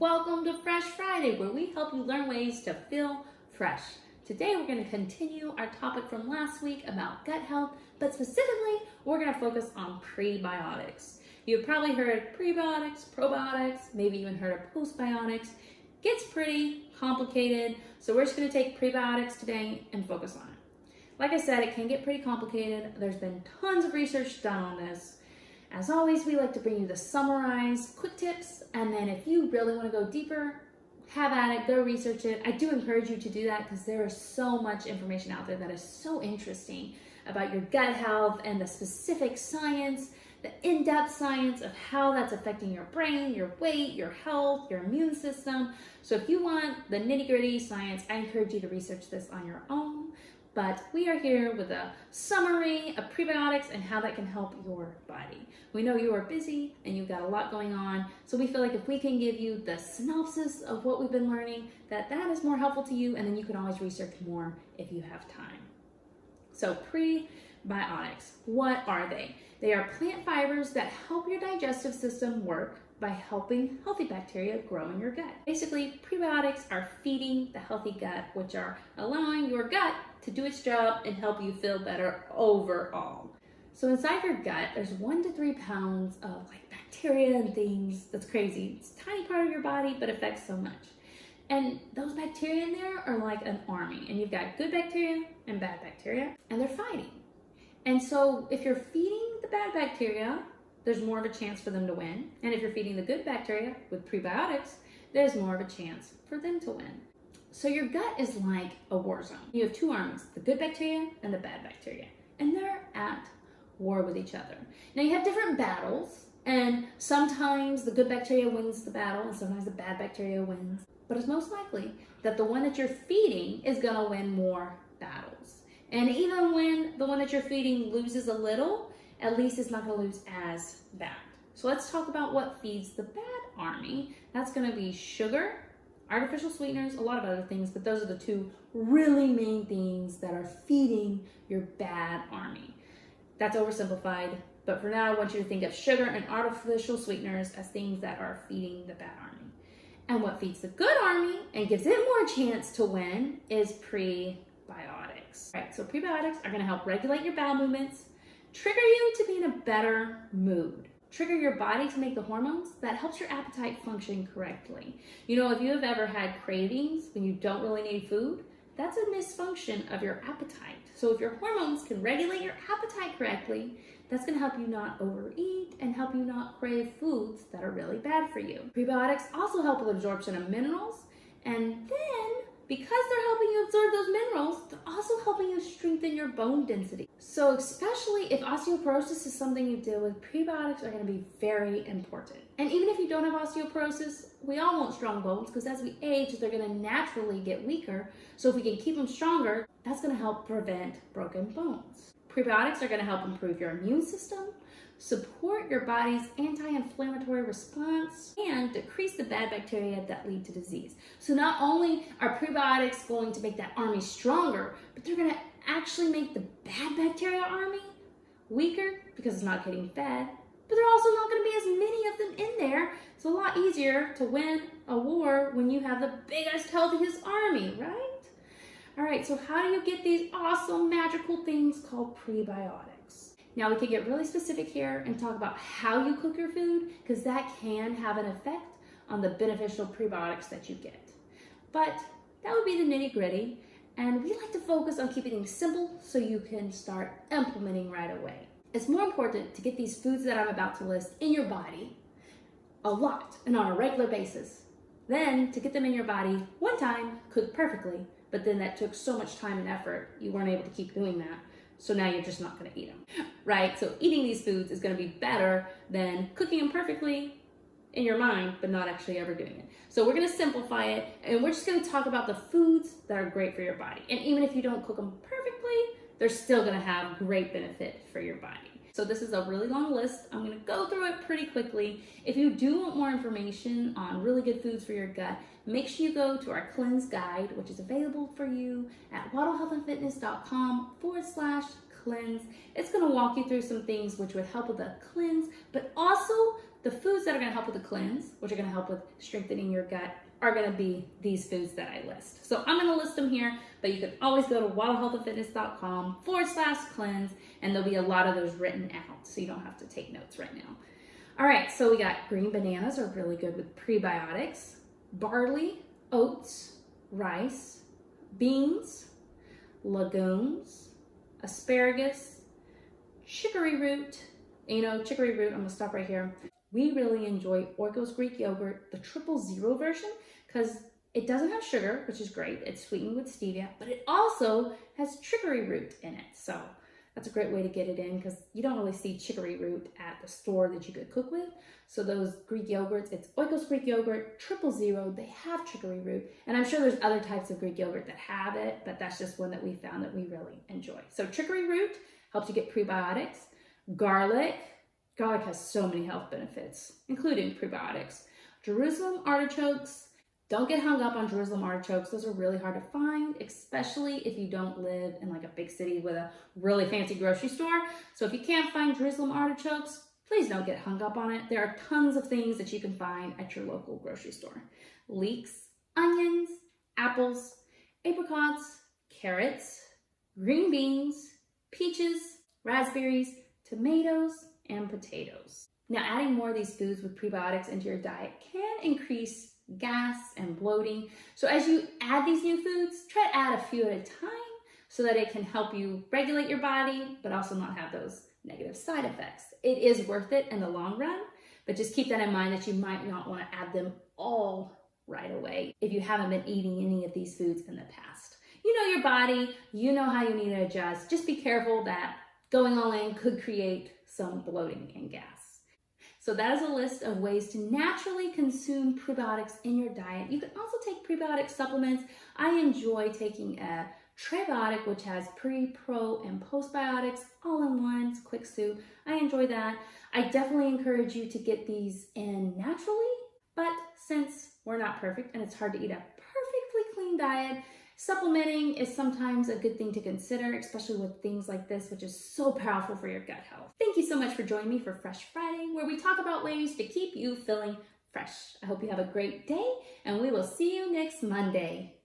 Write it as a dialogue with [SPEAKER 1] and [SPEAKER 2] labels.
[SPEAKER 1] Welcome to Fresh Friday, where we help you learn ways to feel fresh. Today we're going to continue our topic from last week about gut health, but specifically we're going to focus on prebiotics. You've probably heard prebiotics, probiotics, maybe even heard of postbiotics. Gets pretty complicated, so we're just going to take prebiotics today and focus on it. Like I said, it can get pretty complicated. There's been tons of research done on this. As always, we like to bring you the summarized quick tips, and then if you really want to go deeper, have at it, go research it. I do encourage you to do that because there is so much information out there that is so interesting about your gut health and the specific science, the in-depth science of how that's affecting your brain, your weight, your health, your immune system. So if you want the nitty-gritty science, I encourage you to research this on your own. But we are here with a summary of prebiotics and how that can help your body. We know you are busy and you've got a lot going on, so we feel like if we can give you the synopsis of what we've been learning, that is more helpful to you, and then you can always research more if you have time. So prebiotics, what are they? They are plant fibers that help your digestive system work by helping healthy bacteria grow in your gut. Basically, prebiotics are feeding the healthy gut, which are allowing your gut to do its job and help you feel better overall. So inside your gut, there's 1 to 3 pounds of bacteria and things. That's crazy. It's a tiny part of your body, but affects so much. And those bacteria in there are like an army, and you've got good bacteria and bad bacteria, and they're fighting. And so if you're feeding the bad bacteria, there's more of a chance for them to win. And if you're feeding the good bacteria with prebiotics, there's more of a chance for them to win. So your gut is like a war zone. You have 2 armies, the good bacteria and the bad bacteria, and they're at war with each other. Now you have different battles, and sometimes the good bacteria wins the battle and sometimes the bad bacteria wins. But it's most likely that the one that you're feeding is gonna win more battles. And even when the one that you're feeding loses a little, at least it's not gonna lose as bad. So let's talk about what feeds the bad army. That's gonna be sugar, artificial sweeteners, a lot of other things, but those are the 2 really main things that are feeding your bad army. That's oversimplified, but for now I want you to think of sugar and artificial sweeteners as things that are feeding the bad army. And what feeds the good army and gives it more chance to win is prebiotics. Right, so prebiotics are gonna help regulate your bowel movements, trigger you to be in a better mood, trigger your body to make the hormones that helps your appetite function correctly. You know, if you have ever had cravings when you don't really need food, that's a misfunction of your appetite. So if your hormones can regulate your appetite correctly, that's gonna help you not overeat and help you not crave foods that are really bad for you. Prebiotics also help with absorption of minerals, and then because they're helping you absorb those minerals, they're also helping you strengthen your bone density. So especially if osteoporosis is something you deal with, prebiotics are gonna be very important. And even if you don't have osteoporosis, we all want strong bones because as we age, they're gonna naturally get weaker. So if we can keep them stronger, that's gonna help prevent broken bones. Prebiotics are gonna help improve your immune system, support your body's anti-inflammatory response, and decrease the bad bacteria that lead to disease. So not only are prebiotics going to make that army stronger, but they're gonna actually make the bad bacteria army weaker because it's not getting fed, but there are also not gonna be as many of them in there. It's a lot easier to win a war when you have the biggest, healthiest army, right? All right, so how do you get these awesome, magical things called prebiotics? Now we can get really specific here and talk about how you cook your food because that can have an effect on the beneficial prebiotics that you get. But that would be the nitty-gritty, and we like to focus on keeping things simple so you can start implementing right away. It's more important to get these foods that I'm about to list in your body a lot and on a regular basis than to get them in your body one time, cooked perfectly, but then that took so much time and effort, you weren't able to keep doing that. So now you're just not gonna eat them, right? So eating these foods is gonna be better than cooking them perfectly in your mind, but not actually ever doing it. So we're gonna simplify it, and we're just gonna talk about the foods that are great for your body. And even if you don't cook them perfectly, they're still gonna have great benefit for your body. So this is a really long list. I'm gonna go through it pretty quickly. If you do want more information on really good foods for your gut, make sure you go to our cleanse guide, which is available for you at waddlehealthandfitness.com/cleanse. It's gonna walk you through some things which would help with the cleanse, but also the foods that are gonna help with the cleanse, which are gonna help with strengthening your gut, are gonna be these foods that I list. So I'm gonna list them here, but you can always go to wattlehealthandfitness.com/cleanse, and there'll be a lot of those written out, so you don't have to take notes right now. All right, so we got green bananas are really good with prebiotics, barley, oats, rice, beans, legumes, asparagus, chicory root. You know, chicory root, I'm gonna stop right here. We really enjoy Oikos Greek yogurt, the 000 version, because it doesn't have sugar, which is great. It's sweetened with stevia, but it also has chicory root in it. So that's a great way to get it in, because you don't really see chicory root at the store that you could cook with. So those Greek yogurts, it's Oikos Greek yogurt, 000, they have chicory root. And I'm sure there's other types of Greek yogurt that have it, but that's just one that we found that we really enjoy. So chicory root helps you get prebiotics. Garlic has so many health benefits, including prebiotics. Jerusalem artichokes, don't get hung up on Jerusalem artichokes. Those are really hard to find, especially if you don't live in like a big city with a really fancy grocery store. So if you can't find Jerusalem artichokes, please don't get hung up on it. There are tons of things that you can find at your local grocery store. Leeks, onions, apples, apricots, carrots, green beans, peaches, raspberries, tomatoes, and potatoes. Now, adding more of these foods with prebiotics into your diet can increase gas and bloating. So as you add these new foods, try to add a few at a time so that it can help you regulate your body, but also not have those negative side effects. It is worth it in the long run, but just keep that in mind that you might not want to add them all right away if you haven't been eating any of these foods in the past. You know your body, you know how you need to adjust. Just be careful that going all in could create some bloating and gas. So that is a list of ways to naturally consume prebiotics in your diet. You can also take prebiotic supplements. I enjoy taking a Prebiotic, which has pre, pro, and postbiotics all in one. It's a quick soup. I enjoy that. I definitely encourage you to get these in naturally, but since we're not perfect and it's hard to eat a perfectly clean diet, supplementing is sometimes a good thing to consider, especially with things like this, which is so powerful for your gut health. Thank you so much for joining me for Fresh Friday, where we talk about ways to keep you feeling fresh. I hope you have a great day, and we will see you next Monday.